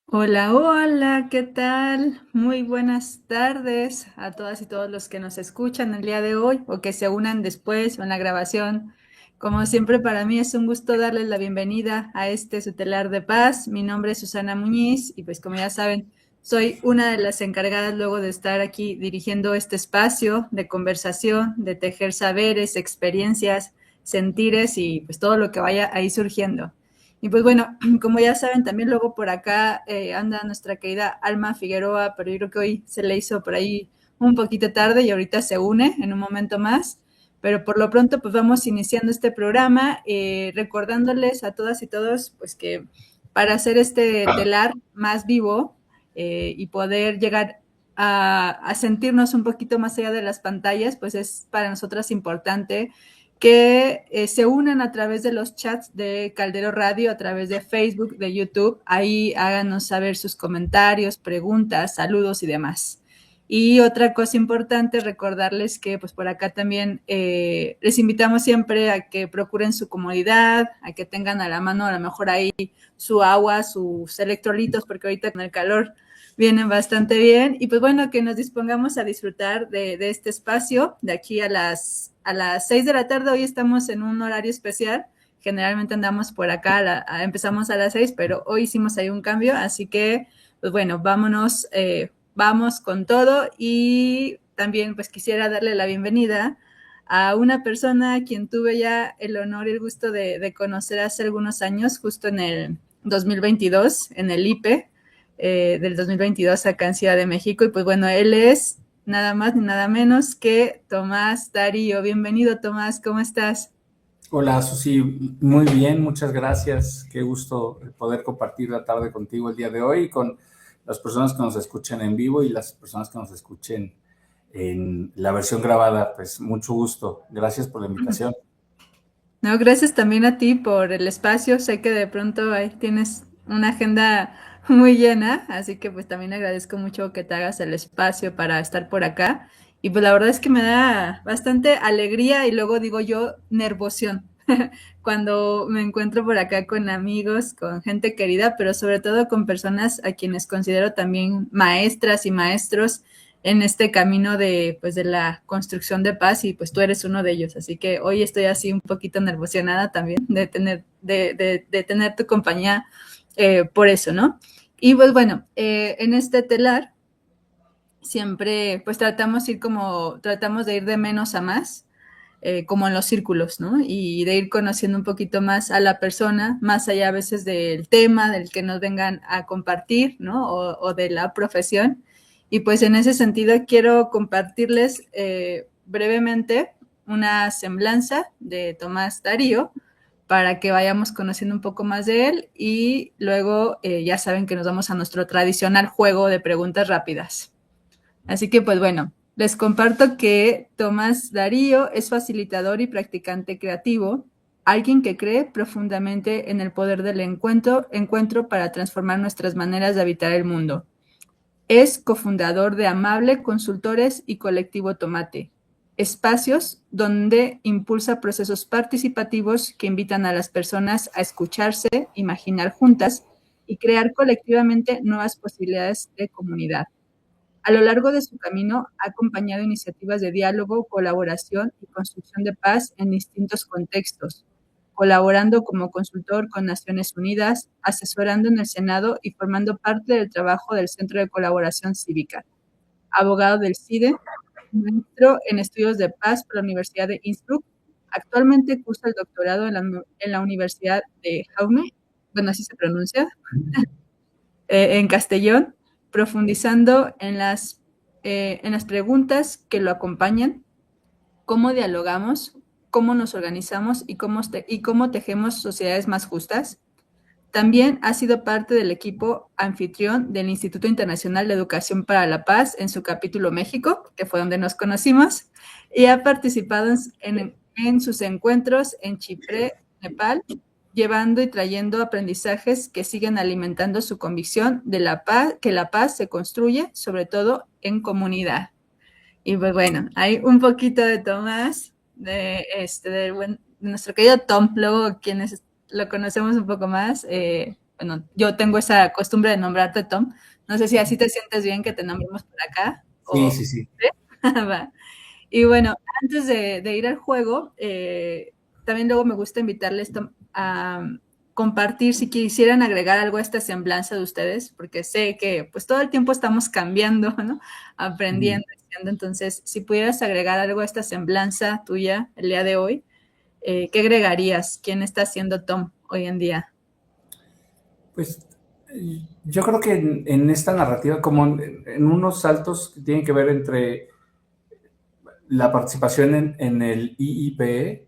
Hola, hola, ¿qué tal? Muy buenas tardes a todas y todos los que nos escuchan el día de hoy o que se unan después o en la grabación. Como siempre, para mí es un gusto darles la bienvenida a este su telar de paz. Mi nombre es Susana Muñiz y pues como ya saben, soy una de las encargadas luego de estar aquí dirigiendo este espacio de conversación, de tejer saberes, experiencias, sentires y pues todo lo que vaya ahí surgiendo. Y pues bueno, como ya saben, también luego por acá anda nuestra querida Alma Figueroa, pero yo creo que hoy se le hizo por ahí un poquito tarde y ahorita se une en un momento más. Pero por lo pronto, pues vamos iniciando este programa, recordándoles a todas y todos, pues que para hacer este telar más vivo y poder llegar a sentirnos un poquito más allá de las pantallas, pues es para nosotras importante que se unan a través de los chats de Caldero Radio, a través de Facebook, de YouTube. Ahí háganos saber sus comentarios, preguntas, saludos y demás. Y otra cosa importante, recordarles que pues por acá también les invitamos siempre a que procuren su comodidad, a que tengan a la mano a lo mejor ahí su agua, sus electrolitos, porque ahorita con el calor vienen bastante bien. Y pues bueno, que nos dispongamos a disfrutar de este espacio de aquí a las 6 de la tarde. Hoy estamos en un horario especial. Generalmente andamos por acá, empezamos a las 6, pero hoy hicimos ahí un cambio. Así que, pues bueno, vámonos, vamos con todo. Y también pues quisiera darle la bienvenida a una persona a quien tuve ya el honor y el gusto de conocer hace algunos años, justo en el 2022, en el IPE del 2022 acá en Ciudad de México. Y pues bueno, él es nada más ni nada menos que Tomás Darío. Bienvenido, Tomás, ¿cómo estás? Hola, Susi, muy bien, muchas gracias. Qué gusto poder compartir la tarde contigo el día de hoy y con las personas que nos escuchen en vivo y las personas que nos escuchen en la versión grabada. Pues mucho gusto. Gracias por la invitación. No, gracias también a ti por el espacio. Sé que de pronto ahí tienes una agenda muy llena, así que pues también agradezco mucho que te hagas el espacio para estar por acá. Y pues la verdad es que me da bastante alegría y luego digo yo nervosión cuando me encuentro por acá con amigos, con gente querida, pero sobre todo con personas a quienes considero también maestras y maestros en este camino de, pues, de la construcción de paz y pues tú eres uno de ellos. Así que hoy estoy así un poquito nervosionada también de tener tu compañía por eso, ¿no? Y pues bueno, en este telar siempre pues tratamos de ir de menos a más, como en los círculos, ¿no? Y de ir conociendo un poquito más a la persona, más allá a veces del tema del que nos vengan a compartir, ¿no? O de la profesión. Y pues en ese sentido quiero compartirles brevemente una semblanza de Tomás Darío para que vayamos conociendo un poco más de él y luego ya saben que nos vamos a nuestro tradicional juego de preguntas rápidas. Así que pues bueno, les comparto que Tomás Darío es facilitador y practicante creativo, alguien que cree profundamente en el poder del encuentro para transformar nuestras maneras de habitar el mundo. Es cofundador de Amable Consultores y Colectivo Tomate, espacios donde impulsa procesos participativos que invitan a las personas a escucharse, imaginar juntas y crear colectivamente nuevas posibilidades de comunidad. A lo largo de su camino ha acompañado iniciativas de diálogo, colaboración y construcción de paz en distintos contextos, colaborando como consultor con Naciones Unidas, asesorando en el Senado y formando parte del trabajo del Centro de Colaboración Cívica. Abogado del CIDE, maestro en estudios de paz por la Universidad de Innsbruck. Actualmente cursa el doctorado en la Universidad de Jaume, bueno, así se pronuncia, en Castellón, profundizando en las preguntas que lo acompañan, cómo dialogamos, cómo nos organizamos y cómo tejemos sociedades más justas. También ha sido parte del equipo anfitrión del Instituto Internacional de Educación para la Paz en su capítulo México, que fue donde nos conocimos, y ha participado en sus encuentros en Chipre, Nepal, llevando y trayendo aprendizajes que siguen alimentando su convicción de la paz, que la paz se construye sobre todo en comunidad. Y pues bueno, hay un poquito de Tomás, de nuestro querido Tom, luego quienes lo conocemos un poco más, bueno, yo tengo esa costumbre de nombrarte Tom. No sé si así te sientes bien que te nombremos por acá Sí, o... sí, sí. ¿Sí? Va. Y bueno, antes de ir al juego, también luego me gusta invitarles a compartir si quisieran agregar algo a esta semblanza de ustedes, porque sé que pues todo el tiempo estamos cambiando, ¿no? Ujú. Aprendiendo, haciendo. Entonces, si pudieras agregar algo a esta semblanza tuya el día de hoy, ¿qué agregarías? ¿Quién está haciendo Tom hoy en día? Pues yo creo que en esta narrativa, como en unos saltos que tienen que ver entre la participación en el IIPE,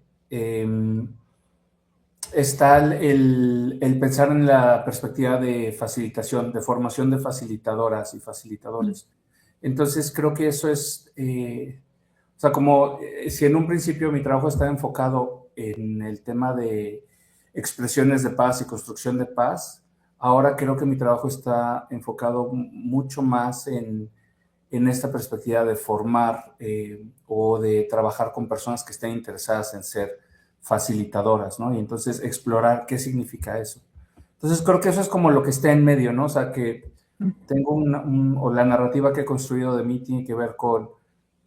está el pensar en la perspectiva de facilitación, de formación de facilitadoras y facilitadores. Entonces creo que eso es, o sea, como si en un principio mi trabajo está enfocado en el tema de expresiones de paz y construcción de paz, ahora creo que mi trabajo está enfocado mucho más en esta perspectiva de formar o de trabajar con personas que estén interesadas en ser facilitadoras, ¿no? Y entonces explorar qué significa eso. Entonces creo que eso es como lo que está en medio, ¿no? O sea, que tengo o la narrativa que he construido de mí tiene que ver con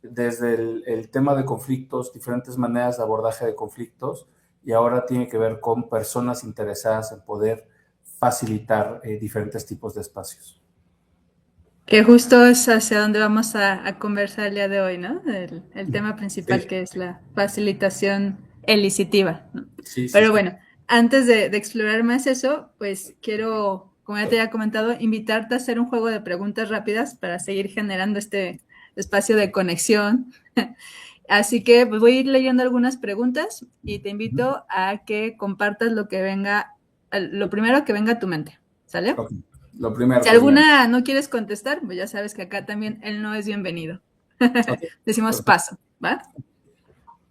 desde el tema de conflictos, diferentes maneras de abordaje de conflictos, y ahora tiene que ver con personas interesadas en poder facilitar diferentes tipos de espacios. Que justo es hacia donde vamos a conversar el día de hoy, ¿no? El tema principal Sí, que es la facilitación elicitiva, ¿no? sí, sí, Pero sí. bueno, antes de explorar más eso, pues quiero, como ya te había comentado, invitarte a hacer un juego de preguntas rápidas para seguir generando este espacio de conexión. Así que pues, voy a ir leyendo algunas preguntas y te invito a que compartas lo que venga, lo primero que venga a tu mente, ¿sale? Ok. Lo primero Si que digan. alguna no quieres contestar, pues ya sabes que acá también él no es bienvenido. Ok, Decimos perfecto. paso, ¿va?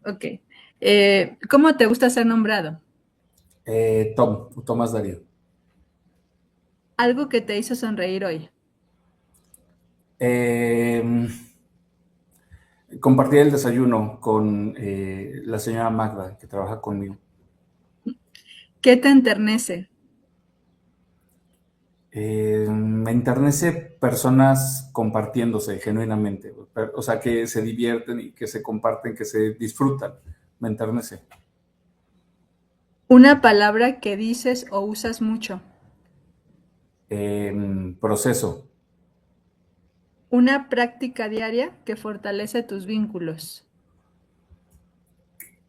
Ok. ¿Cómo te gusta ser nombrado? Tomás Darío. Algo que te hizo sonreír hoy. Eh, Compartí el desayuno con la señora Magda, que trabaja conmigo. ¿Qué te enternece? Me enternece personas compartiéndose genuinamente, o sea, que se divierten y que se comparten, que se disfrutan. Me enternece. Una palabra que dices o usas mucho. Proceso. Una práctica diaria que fortalece tus vínculos.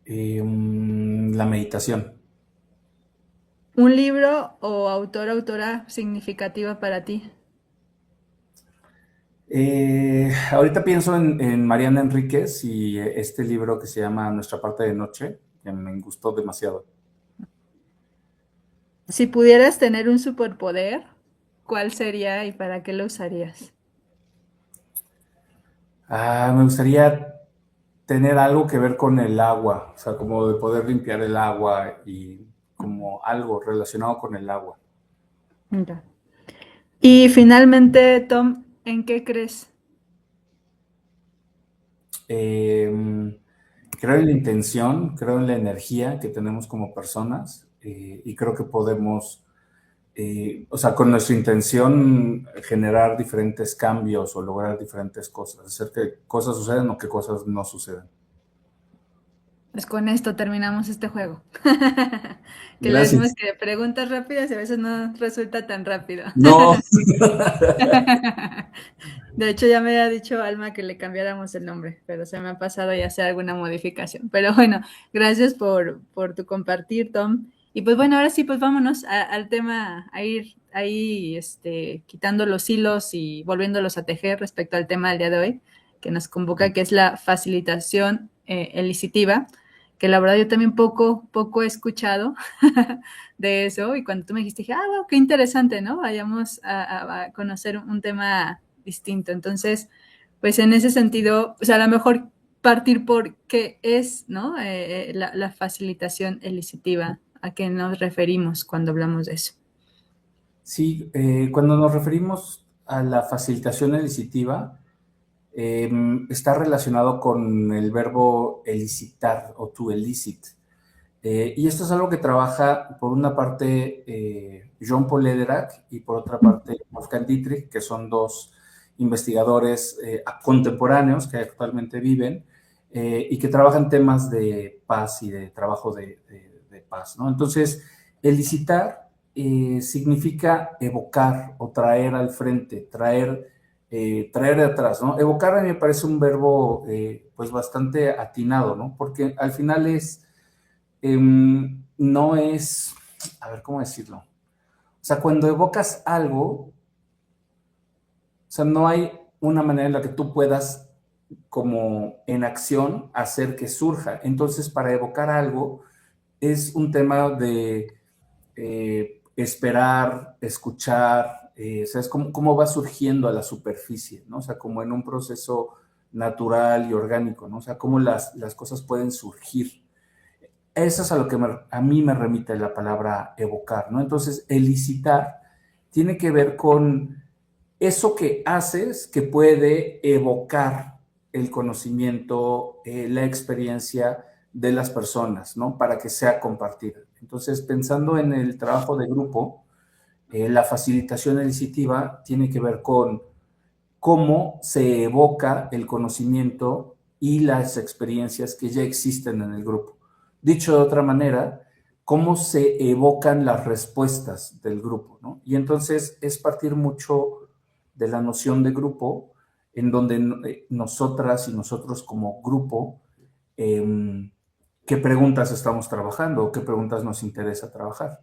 La meditación. Un libro o autor, autora significativa para ti. Ahorita pienso en Mariana Enríquez y este libro que se llama Nuestra parte de noche, que me gustó demasiado. Si pudieras tener un superpoder, ¿cuál sería y para qué lo usarías? Me gustaría tener algo que ver con el agua, o sea, como de poder limpiar el agua y como algo relacionado con el agua. Ya. Y finalmente, Tom, ¿en qué crees? Eh, Creo en la intención, creo en la energía que tenemos como personas y creo que podemos, o sea, con nuestra intención generar diferentes cambios o lograr diferentes cosas, hacer que cosas sucedan o que cosas no sucedan. Pues con esto terminamos este juego. Que le decimos Gracias. que preguntas rápidas y a veces no resulta tan rápido. No. De hecho, ya me había dicho Alma que le cambiáramos el nombre, pero se me ha pasado ya hacer alguna modificación. Pero bueno, gracias por tu compartir, Tom. Y pues bueno, ahora sí, pues vámonos al tema, a ir ahí quitando los hilos y volviéndolos a tejer respecto al tema del día de hoy, que nos convoca, que es la facilitación elicitiva, que la verdad yo también poco he escuchado de eso. Y cuando tú me dijiste, dije, wow, qué interesante, ¿no? Vayamos a conocer un tema distinto. Entonces, pues en ese sentido, o sea, a lo mejor partir por qué es, ¿no? La facilitación elicitiva, a qué nos referimos cuando hablamos de eso. Sí, cuando nos referimos a la facilitación elicitiva, está relacionado con el verbo elicitar o to elicit. Y esto es algo que trabaja por una parte Jean-Paul Lederach y por otra parte Wolfgang Dietrich, que son dos investigadores contemporáneos que actualmente viven y que trabajan temas de paz y de trabajo de paz, ¿no? Entonces, elicitar significa evocar o traer al frente, traer de atrás, ¿no? Evocar a mí me parece un verbo pues bastante atinado, ¿no? Porque al final no es, a ver, ¿cómo decirlo? O sea, cuando evocas algo, o sea, no hay una manera en la que tú puedas, como en acción, hacer que surja. Entonces, para evocar algo, es un tema de esperar, escuchar, o sea, es cómo va surgiendo a la superficie, ¿no? O sea, como en un proceso natural y orgánico, ¿no? O sea, cómo las cosas pueden surgir. Eso es a lo que a mí me remite la palabra evocar, ¿no? Entonces, elicitar tiene que ver con eso que haces que puede evocar el conocimiento, la experiencia de las personas, ¿no? Para que sea compartida. Entonces, pensando en el trabajo de grupo, la facilitación elicitiva tiene que ver con cómo se evoca el conocimiento y las experiencias que ya existen en el grupo. Dicho de otra manera, cómo se evocan las respuestas del grupo, ¿no? Y entonces es partir mucho de la noción de grupo, en donde nosotras y nosotros como grupo, qué preguntas estamos trabajando o qué preguntas nos interesa trabajar.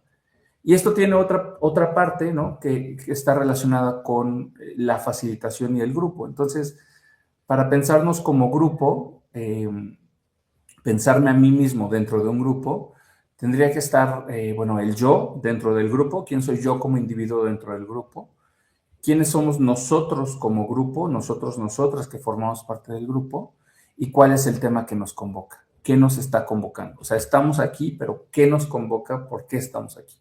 Y esto tiene otra parte, ¿no? Que está relacionada con la facilitación y el grupo. Entonces, para pensarnos como grupo, pensarme a mí mismo dentro de un grupo, tendría que estar, bueno, el yo dentro del grupo, quién soy yo como individuo dentro del grupo, quiénes somos nosotros como grupo, nosotros, nosotras que formamos parte del grupo, y cuál es el tema que nos convoca, qué nos está convocando. O sea, estamos aquí, pero ¿qué nos convoca? ¿Por qué estamos aquí?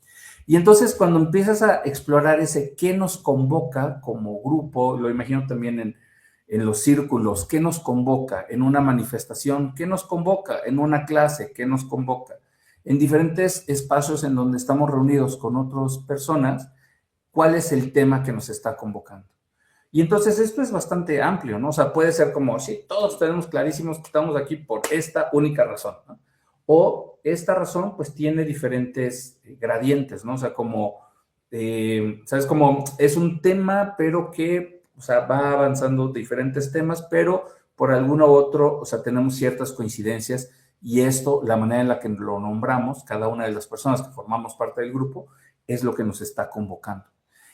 Y entonces cuando empiezas a explorar ese qué nos convoca como grupo, lo imagino también en los círculos, qué nos convoca en una manifestación, qué nos convoca en una clase, qué nos convoca en diferentes espacios en donde estamos reunidos con otras personas, cuál es el tema que nos está convocando. Y entonces esto es bastante amplio, ¿no? O sea, puede ser como, sí, todos tenemos clarísimos que estamos aquí por esta única razón, ¿no? O esta razón pues tiene diferentes gradientes, ¿no? O sea, como, ¿sabes? Como es un tema, pero que, o sea, va avanzando diferentes temas, pero por alguno u otro, o sea, tenemos ciertas coincidencias y esto, la manera en la que lo nombramos, cada una de las personas que formamos parte del grupo, es lo que nos está convocando.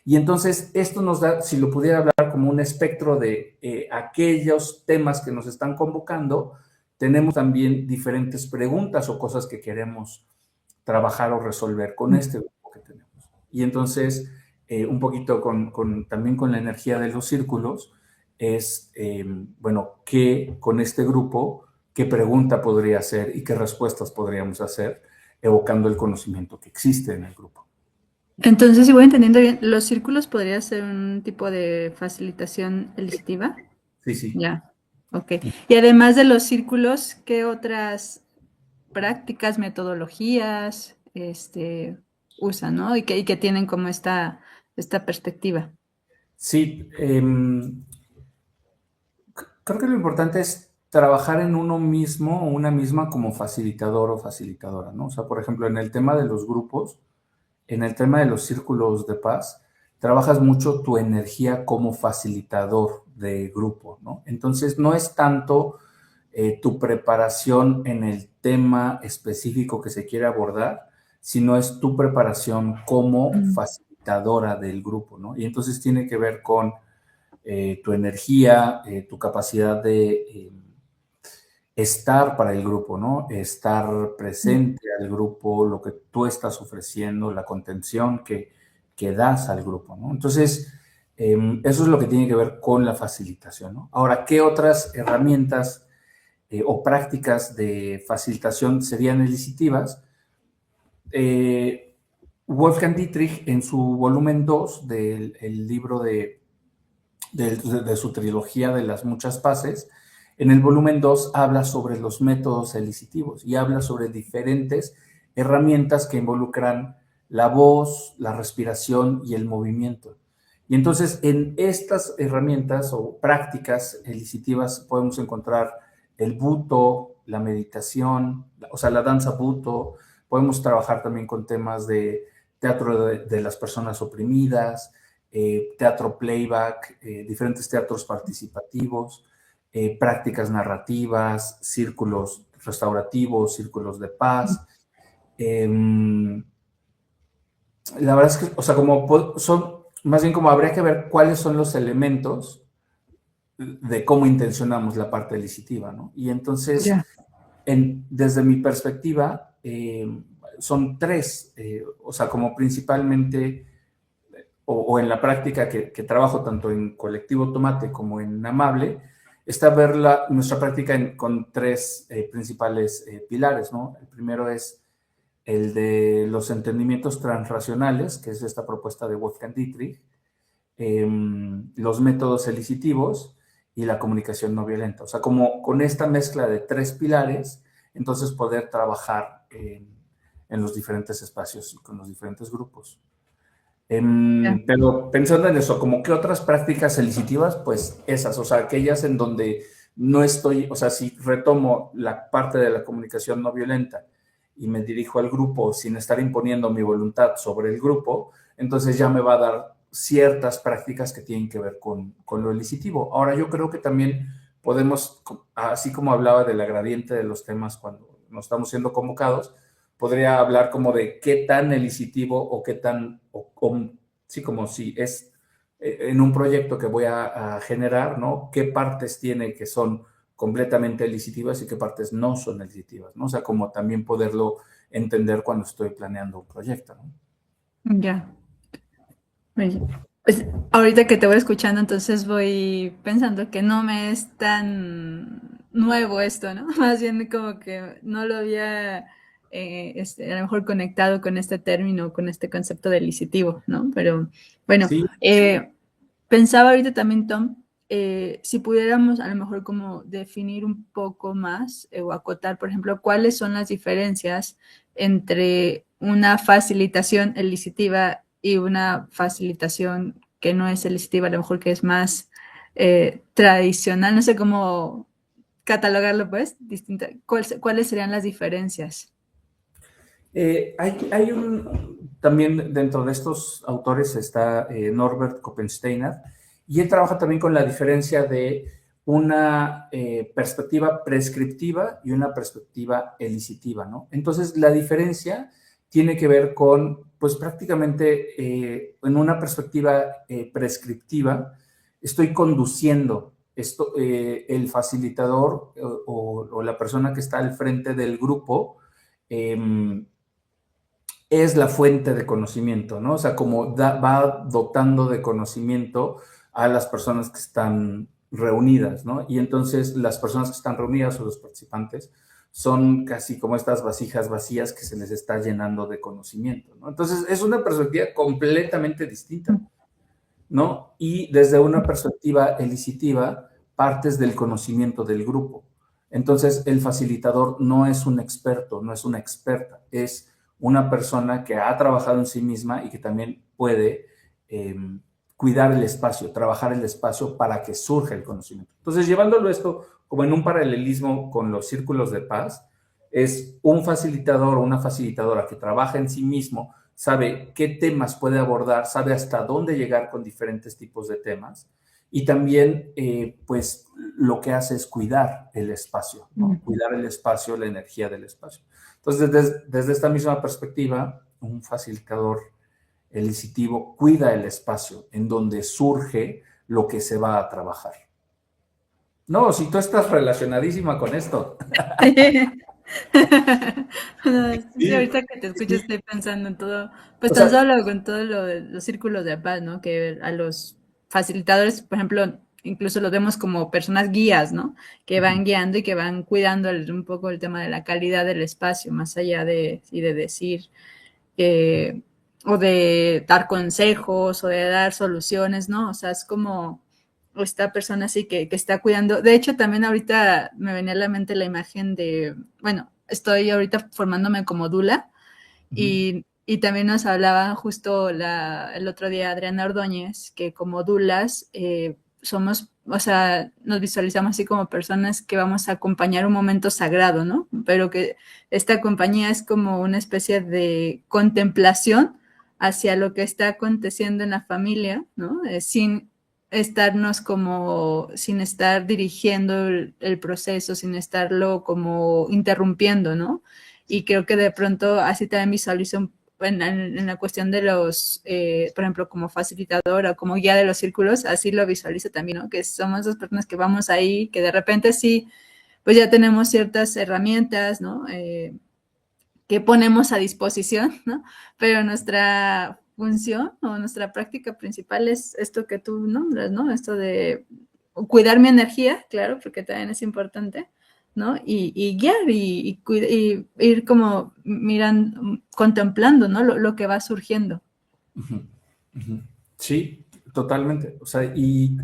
Y entonces esto nos da, si lo pudiera hablar como un espectro de aquellos temas que nos están convocando, tenemos también diferentes preguntas o cosas que queremos trabajar o resolver con este grupo que tenemos. Y entonces, un poquito también con la energía de los círculos, es, bueno, ¿qué con este grupo, qué pregunta podría hacer y qué respuestas podríamos hacer, evocando el conocimiento que existe en el grupo? Entonces, si voy entendiendo bien, ¿los círculos podría ser un tipo de facilitación elicitiva? Sí, sí. Ya, ok. Y además de los círculos, ¿qué otras prácticas, metodologías, usan, ¿no? Y que tienen como esta perspectiva. Sí, creo que lo importante es trabajar en uno mismo o una misma como facilitador o facilitadora, ¿no? O sea, por ejemplo, en el tema de los grupos, en el tema de los círculos de paz, trabajas mucho tu energía como facilitador de grupo, ¿no? Entonces, no es tanto tu preparación en el tema específico que se quiere abordar, sino es tu preparación como Mm. facilitadora del grupo, ¿no? Y entonces tiene que ver con tu energía, tu capacidad de estar para el grupo, ¿no? Estar presente al grupo, lo que tú estás ofreciendo, la contención que das al grupo, ¿no? Entonces, eso es lo que tiene que ver con la facilitación, ¿no? Ahora, ¿qué otras herramientas o prácticas de facilitación serían elicitivas? Wolfgang Dietrich, en su volumen 2 del el libro de su trilogía de las muchas paces, en el volumen 2 habla sobre los métodos elicitivos y habla sobre diferentes herramientas que involucran la voz, la respiración y el movimiento. Y entonces en estas herramientas o prácticas elicitivas podemos encontrar el Buto, la meditación, o sea, la danza Buto. Podemos trabajar también con temas de teatro de las personas oprimidas, teatro playback, diferentes teatros participativos, prácticas narrativas, círculos restaurativos, círculos de paz. La verdad es que, o sea, como son, más bien como habría que ver cuáles son los elementos de cómo intencionamos la parte elicitiva, ¿no? Y entonces, Ya. desde mi perspectiva, son tres, o sea, como principalmente, o en la práctica que trabajo tanto en Colectivo Tomate como en Amable, está ver nuestra práctica con tres principales pilares, ¿no? El primero es el de los entendimientos transracionales, que es esta propuesta de Wolfgang Dietrich, los métodos elicitivos y la comunicación no violenta. O sea, como con esta mezcla de tres pilares, entonces poder trabajar en los diferentes espacios y con los diferentes grupos. Ya. Pero pensando en eso, como que otras prácticas elicitivas, pues esas, o sea, aquellas en donde no estoy, o sea, si retomo la parte de la comunicación no violenta y me dirijo al grupo sin estar imponiendo mi voluntad sobre el grupo, entonces ya me va a dar ciertas prácticas que tienen que ver con lo elicitivo. Ahora, yo creo que también podemos, así como hablaba del gradiente de los temas cuando nos estamos siendo convocados, podría hablar como de qué tan elicitivo o qué tan, sí, como si es en un proyecto que voy a generar, ¿no? ¿Qué partes tiene que son completamente elicitivas y qué partes no son elicitivas, ¿no? O sea, como también poderlo entender cuando estoy planeando un proyecto, ¿no? Ya. Oye, pues ahorita que te voy escuchando, entonces voy pensando que no me es tan nuevo esto, ¿no? Más bien como que no lo había a lo mejor conectado con este término, con este concepto de licitivo, ¿no? Pero bueno, Sí, pensaba ahorita también, Tom, si pudiéramos a lo mejor como definir un poco más o acotar, por ejemplo, cuáles son las diferencias entre una facilitación elicitiva y una facilitación que no es elicitiva, a lo mejor que es más tradicional, no sé cómo catalogarlo, pues, distinta. ¿Cuáles serían las diferencias? hay también dentro de estos autores está Norbert Koppensteiner, y él trabaja también con la diferencia de una perspectiva prescriptiva y una perspectiva elicitiva, ¿no? Entonces, la diferencia tiene que ver con, pues prácticamente en una perspectiva prescriptiva, estoy conduciendo el facilitador o la persona que está al frente del grupo, es la fuente de conocimiento, ¿no? O sea, como va dotando de conocimiento a las personas que están reunidas, ¿no? Y entonces las personas que están reunidas o los participantes son casi como estas vasijas vacías que se les está llenando de conocimiento, ¿no? Entonces es una perspectiva completamente distinta, ¿no? Y desde una perspectiva elicitiva partes del conocimiento del grupo. Entonces el facilitador no es un experto, no es una experta, es una persona que ha trabajado en sí misma y que también puede cuidar el espacio, trabajar el espacio para que surja el conocimiento. Entonces, llevándolo esto como en un paralelismo con los círculos de paz, es un facilitador o una facilitadora que trabaja en sí mismo, sabe qué temas puede abordar, sabe hasta dónde llegar con diferentes tipos de temas y también, pues, lo que hace es cuidar el espacio, ¿no? Cuidar el espacio, la energía del espacio. Entonces, desde esta misma perspectiva, un facilitador elicitivo cuida el espacio en donde surge lo que se va a trabajar. No, si tú estás relacionadísima con esto. No, sí, Sí, ahorita que te escucho sí. estoy pensando en todo, pues O tan sea, solo con todo lo de los círculos de paz, ¿no? Que a los facilitadores, por ejemplo, incluso los vemos como personas guías, ¿no? Que van guiando y que van cuidando un poco el tema de la calidad del espacio, más allá de decir eh, o de dar consejos o de dar soluciones, ¿no? O sea, es como esta persona así que está cuidando. De hecho, también ahorita me venía a la mente la imagen de, bueno, estoy ahorita formándome como dula, Ujú, Y también nos hablaba justo el otro día Adriana Ordóñez, que como dulas somos, o sea, nos visualizamos así como personas que vamos a acompañar un momento sagrado, ¿no? Pero que esta compañía es como una especie de contemplación hacia lo que está aconteciendo en la familia, ¿no? Sin estarnos como, sin estar dirigiendo el proceso, sin estarlo como interrumpiendo, ¿no? Y creo que de pronto así también visualizo en la cuestión de los, por ejemplo, como facilitadora o como guía de los círculos, así lo visualizo también, ¿no? Que somos dos personas que vamos ahí, que de repente sí, pues ya tenemos ciertas herramientas, ¿no? Que ponemos a disposición, ¿no? Pero nuestra función o nuestra práctica principal es esto que tú nombras, ¿no? Esto de cuidar mi energía, claro, porque también es importante, ¿no? Y guiar y ir como mirando, contemplando, ¿no? Lo que va surgiendo. ujú, ujú. Sí, totalmente. O sea, y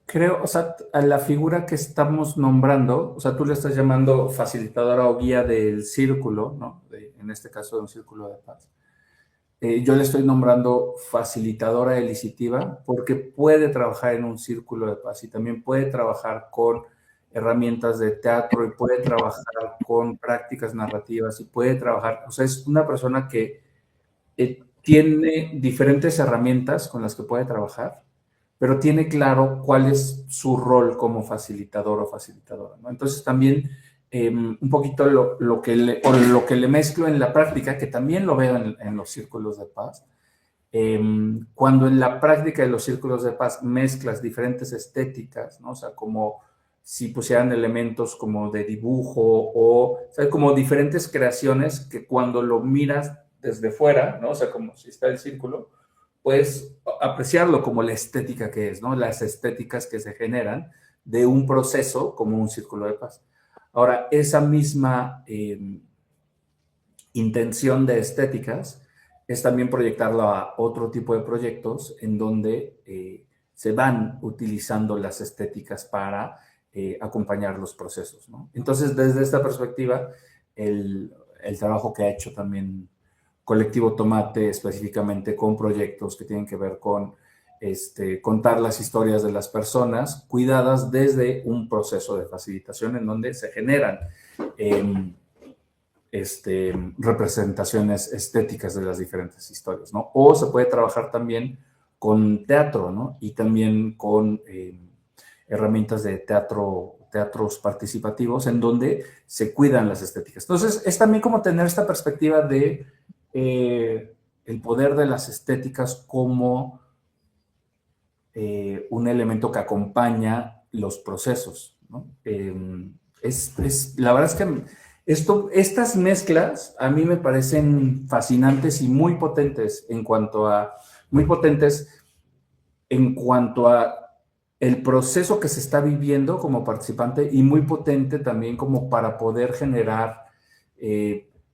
creo, o sea, a la figura que estamos nombrando, o sea, tú le estás llamando facilitadora o guía del círculo, ¿no? En este caso de un círculo de paz. Yo le estoy nombrando facilitadora elicitiva porque puede trabajar en un círculo de paz y también puede trabajar con herramientas de teatro y puede trabajar con prácticas narrativas y puede trabajar, o sea, es una persona que tiene diferentes herramientas con las que puede trabajar, pero tiene claro cuál es su rol como facilitador o facilitadora, ¿no? Entonces también un poquito lo que le mezclo en la práctica, que también lo veo en los círculos de paz, cuando en la práctica de los círculos de paz mezclas diferentes estéticas, ¿no? O sea, como si pusieran elementos como de dibujo o sea, como diferentes creaciones que cuando lo miras desde fuera, ¿no? O sea, como si está el círculo, puedes apreciarlo como la estética que es, ¿no? Las estéticas que se generan de un proceso como un círculo de paz. Ahora, esa misma intención de estéticas es también proyectarlo a otro tipo de proyectos en donde se van utilizando las estéticas para acompañar los procesos, ¿no? Entonces, desde esta perspectiva, el trabajo que ha hecho también Colectivo Tomate, específicamente con proyectos que tienen que ver con contar las historias de las personas, cuidadas desde un proceso de facilitación en donde se generan eh, representaciones estéticas de las diferentes historias, ¿no? O se puede trabajar también con teatro, ¿no? Y también con herramientas de teatros participativos en donde se cuidan las estéticas. Entonces, es también como tener esta perspectiva de el poder de las estéticas como un elemento que acompaña los procesos, ¿no? La verdad es que estas mezclas a mí me parecen fascinantes y muy potentes en cuanto a el proceso que se está viviendo como participante y muy potente también como para poder generar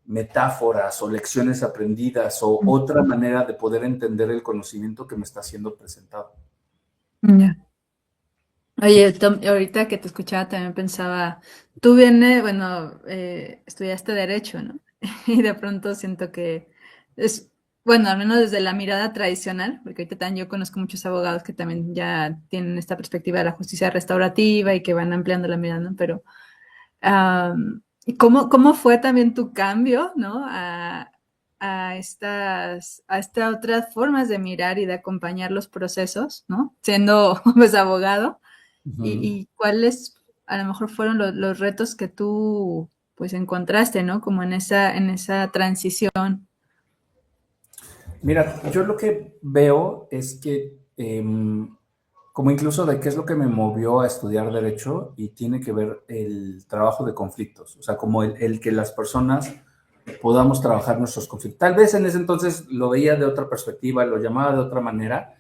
metáforas o lecciones aprendidas o otra manera de poder entender el conocimiento que me está siendo presentado. Ya. Oye, Tom, ahorita que te escuchaba también pensaba, tú vienes, bueno, estudiaste Derecho, ¿no? Y de pronto siento que es, bueno, al menos desde la mirada tradicional, porque ahorita también yo conozco muchos abogados que también ya tienen esta perspectiva de la justicia restaurativa y que van ampliando la mirada, ¿no? Pero, ¿y cómo fue también tu cambio, ¿no? A estas otras formas de mirar y de acompañar los procesos, ¿no? Siendo, pues, abogado. Ujú. Y cuáles a lo mejor fueron los retos que tú pues encontraste, ¿no? Como en esa transición. Mira, yo lo que veo es que, como incluso de qué es lo que me movió a estudiar derecho y tiene que ver el trabajo de conflictos, o sea, como el que las personas podamos trabajar nuestros conflictos. Tal vez en ese entonces lo veía de otra perspectiva, lo llamaba de otra manera,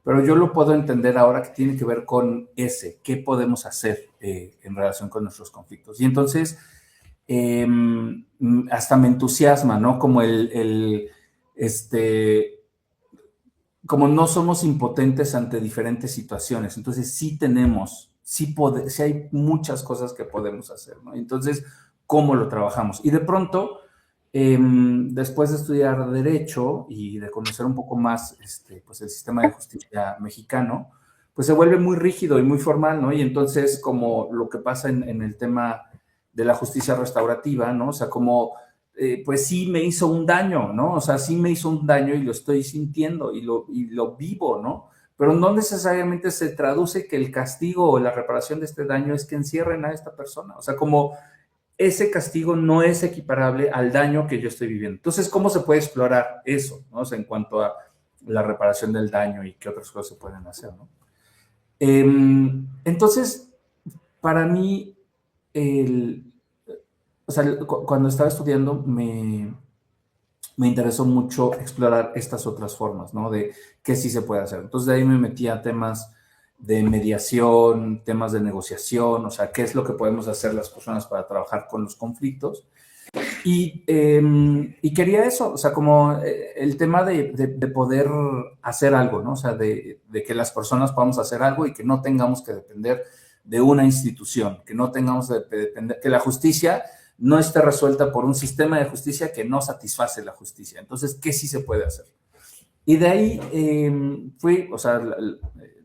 pero yo lo puedo entender ahora que tiene que ver con qué podemos hacer en relación con nuestros conflictos. Y entonces, eh, hasta me entusiasma, ¿no? Como este, como no somos impotentes ante diferentes situaciones, entonces sí tenemos, sí hay muchas cosas que podemos hacer, ¿no? Entonces, ¿cómo lo trabajamos? Y de pronto, Después de estudiar Derecho y de conocer un poco más pues el sistema de justicia mexicano, pues se vuelve muy rígido y muy formal, ¿no? Y entonces, como lo que pasa en el tema de la justicia restaurativa, ¿no? O sea, como, pues sí me hizo un daño, ¿no? O sea, sí me hizo un daño y lo estoy sintiendo y lo vivo, ¿no? Pero no necesariamente se traduce que el castigo o la reparación de este daño es que encierren a esta persona. O sea, como ese castigo no es equiparable al daño que yo estoy viviendo. Entonces, ¿cómo se puede explorar eso, ¿no? O sea, en cuanto a la reparación del daño y qué otras cosas se pueden hacer, ¿no? Entonces, para mí, el, o sea, cuando estaba estudiando, me interesó mucho explorar estas otras formas, ¿no? De qué sí se puede hacer. Entonces, de ahí me metí a temas de mediación, temas de negociación, o sea, qué es lo que podemos hacer las personas para trabajar con los conflictos. Y quería eso, o sea, como el tema de poder hacer algo, ¿no? O sea, de que las personas podamos hacer algo y que no tengamos que depender de una institución, que no tengamos que depender, que la justicia no esté resuelta por un sistema de justicia que no satisface la justicia. Entonces, ¿qué sí se puede hacer? Y de ahí fui, o sea,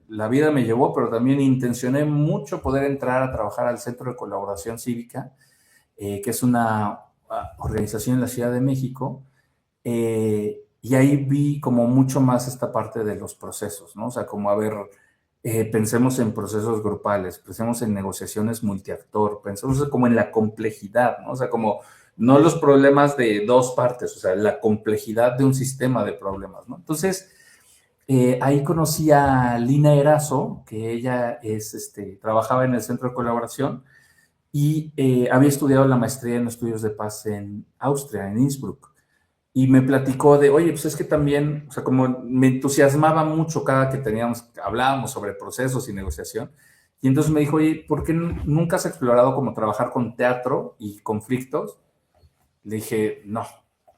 la vida me llevó, pero también intencioné mucho poder entrar a trabajar al Centro de Colaboración Cívica, que es una organización en la Ciudad de México, y ahí vi como mucho más esta parte de los procesos, ¿no? O sea, como a ver, pensemos en procesos grupales, pensemos en negociaciones multiactor, pensemos como en la complejidad, ¿no? O sea, como no los problemas de dos partes, o sea, la complejidad de un sistema de problemas, ¿no? Entonces, ahí conocí a Lina Erazo, que ella trabajaba en el Centro de Colaboración y había estudiado la maestría en estudios de paz en Austria, en Innsbruck. Y me platicó de, oye, pues es que también, o sea, como me entusiasmaba mucho cada que hablábamos sobre procesos y negociación. Y entonces me dijo, oye, ¿por qué nunca has explorado como trabajar con teatro y conflictos? Le dije, no,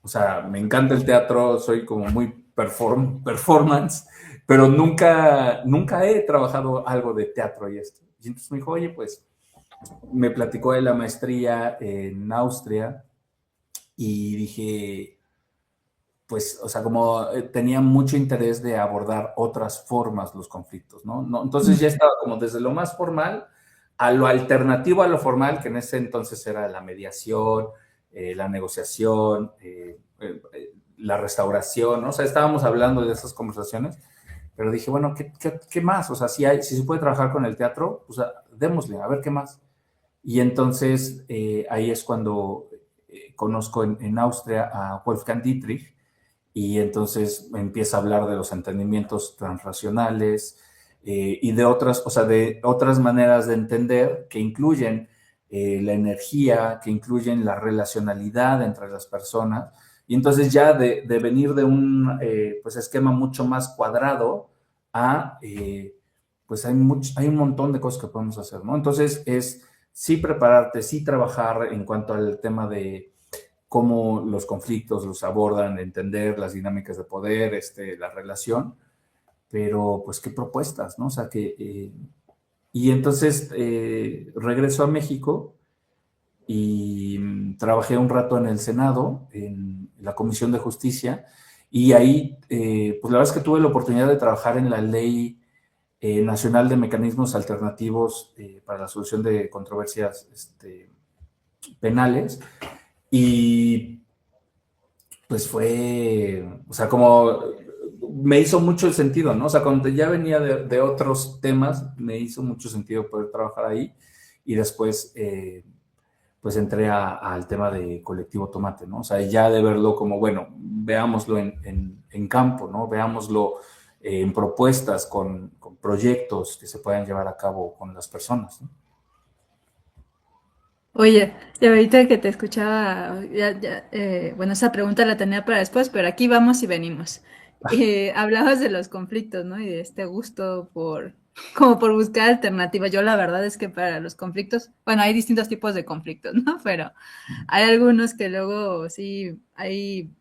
o sea, me encanta el teatro, soy como muy performance, pero nunca he trabajado algo de teatro y esto. Y entonces me dijo, oye, pues me platicó de la maestría en Austria y dije, pues, o sea, como tenía mucho interés de abordar otras formas los conflictos, ¿no? ¿no? Entonces ya estaba como desde lo más formal a lo alternativo a lo formal, que en ese entonces era la mediación, la negociación, la restauración, ¿no? O sea, estábamos hablando de esas conversaciones, pero dije, bueno, ¿qué más? O sea, si se puede trabajar con el teatro, pues démosle, a ver qué más. Y entonces ahí es cuando conozco en Austria a Wolfgang Dietrich y entonces empieza a hablar de los entendimientos transracionales y de otras, o sea, de otras maneras de entender que incluyen la energía, que incluyen la relacionalidad entre las personas. Y entonces ya de venir de un pues esquema mucho más cuadrado a, pues hay un montón de cosas que podemos hacer, ¿no? Entonces es sí prepararte, sí trabajar en cuanto al tema de cómo los conflictos los abordan, entender las dinámicas de poder, la relación, pero pues qué propuestas, ¿no? O sea, y entonces regreso a México y trabajé un rato en el Senado, en la Comisión de Justicia, y ahí, pues la verdad es que tuve la oportunidad de trabajar en la Ley Nacional de Mecanismos Alternativos para la Solución de Controversias Penales, y pues fue, o sea, como me hizo mucho el sentido, ¿no? O sea, cuando ya venía de otros temas, me hizo mucho sentido poder trabajar ahí y después, pues entré al tema de Colectivo Tomate, ¿no? O sea, ya de verlo como, bueno, veámoslo en campo, ¿no? Veámoslo en propuestas, con proyectos que se puedan llevar a cabo con las personas, ¿no? Oye, y ahorita que te escuchaba, bueno, esa pregunta la tenía para después, pero aquí vamos y venimos. Hablabas de los conflictos, ¿no? Y de este gusto como por buscar alternativas. Yo la verdad es que para los conflictos, bueno, hay distintos tipos de conflictos, ¿no? Pero hay algunos que luego sí, hay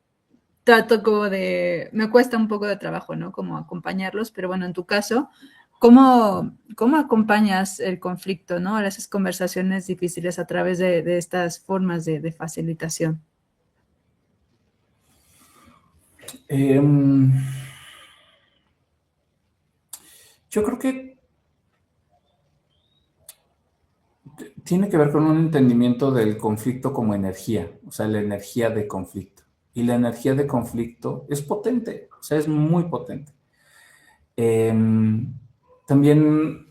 trato como me cuesta un poco de trabajo, ¿no? Como acompañarlos, pero bueno, en tu caso, ¿cómo acompañas el conflicto, ¿no? A esas conversaciones difíciles a través de estas formas de facilitación? Em, yo creo que tiene que ver con un entendimiento del conflicto como energía, o sea, la energía de conflicto. Y la energía de conflicto es potente, o sea, es muy potente. También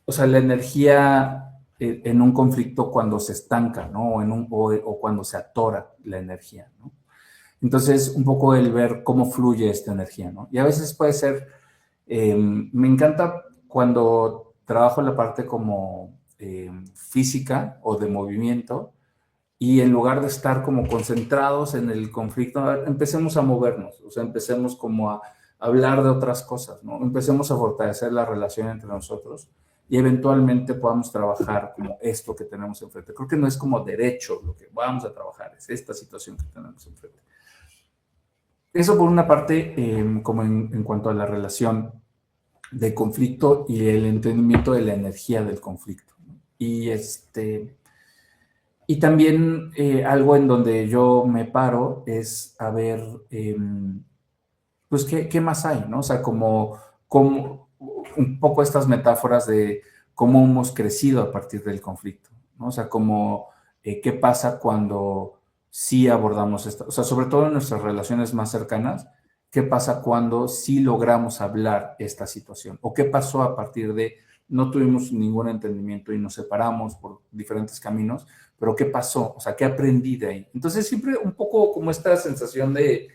o sea, la energía en un conflicto cuando se estanca, ¿no? O cuando se atora la energía, ¿no? Entonces, un poco el ver cómo fluye esta energía, ¿no? Y a veces puede ser, me encanta cuando trabajo la parte como física o de movimiento y en lugar de estar como concentrados en el conflicto, a ver, empecemos a movernos, o sea, empecemos como a hablar de otras cosas, ¿no? Empecemos a fortalecer la relación entre nosotros y eventualmente podamos trabajar como esto que tenemos enfrente. Creo que no es como derecho lo que vamos a trabajar, es esta situación que tenemos enfrente. Eso por una parte, como en cuanto a la relación de conflicto y el entendimiento de la energía del conflicto, ¿no? Y también algo en donde yo me paro es a ver, pues, ¿qué más hay, ¿no? O sea, como un poco estas metáforas de cómo hemos crecido a partir del conflicto, ¿no? O sea, como qué pasa cuando sí abordamos esto, o sea, sobre todo en nuestras relaciones más cercanas, qué pasa cuando sí logramos hablar esta situación, o qué pasó a partir de no tuvimos ningún entendimiento y nos separamos por diferentes caminos, pero ¿qué pasó? O sea, ¿qué aprendí de ahí? Entonces, siempre un poco como esta sensación de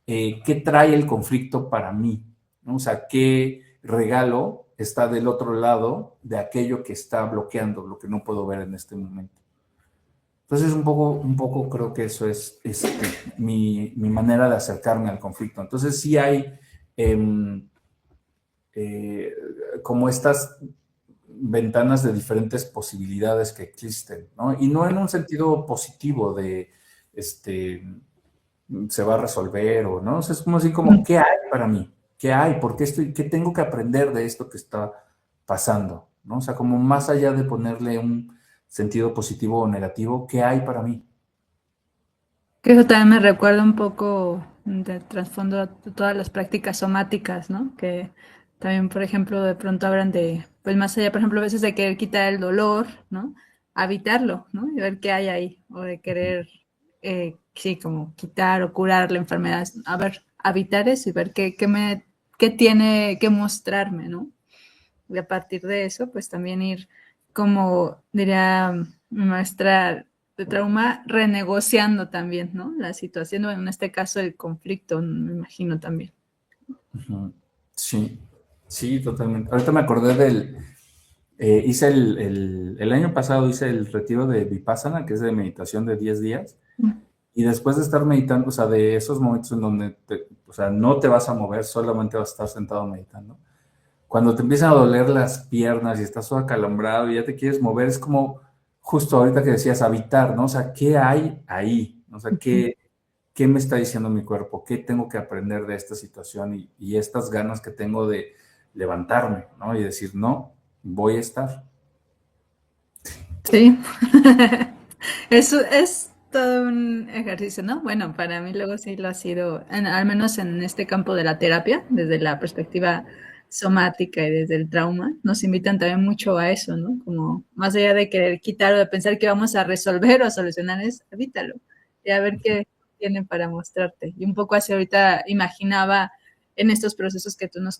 qué trae el conflicto para mí, ¿no? O sea, qué regalo está del otro lado de aquello que está bloqueando, lo que no puedo ver en este momento. Entonces, un poco creo que eso es mi manera de acercarme al conflicto. Entonces, sí hay eh, eh, como estas ventanas de diferentes posibilidades que existen, ¿no? Y no en un sentido positivo de, se va a resolver o no, o sea, es como así como, ¿qué hay para mí? ¿Qué hay? ¿Por qué estoy, qué tengo que aprender de esto que está pasando? ¿No? O sea, como más allá de ponerle un sentido positivo o negativo, ¿qué hay para mí? Que eso también me recuerda un poco de trasfondo a todas las prácticas somáticas, ¿no? Que también, por ejemplo, de pronto hablan de, pues más allá, por ejemplo, a veces de querer quitar el dolor, ¿no? Habitarlo, ¿no? Y ver qué hay ahí, o de querer, sí, como quitar o curar la enfermedad. A ver, habitar eso y ver qué tiene que mostrarme, ¿no? Y a partir de eso, pues también ir, como diría mi maestra de trauma, renegociando también, ¿no? La situación, bueno, en este caso el conflicto, me imagino también. Ujú. Sí, sí, totalmente. Ahorita me acordé hice el año pasado hice el retiro de Vipassana, que es de meditación de 10 días, y después de estar meditando, o sea, de esos momentos en donde, o sea, no te vas a mover, solamente vas a estar sentado meditando. Cuando te empiezan a doler las piernas y estás todo acalambrado y ya te quieres mover, es como justo ahorita que decías habitar, ¿no? O sea, ¿qué hay ahí? O sea, ¿qué me está diciendo mi cuerpo? ¿Qué tengo que aprender de esta situación y estas ganas que tengo de levantarme, ¿no? Y decir, no, voy a estar. Sí, eso es todo un ejercicio, ¿no? Bueno, para mí luego sí lo ha sido, al menos en este campo de la terapia, desde la perspectiva somática y desde el trauma, nos invitan también mucho a eso, ¿no? Como más allá de querer quitar o de pensar que vamos a resolver o a solucionar, es evítalo y a ver qué tiene para mostrarte. Y un poco así ahorita imaginaba en estos procesos que tú nos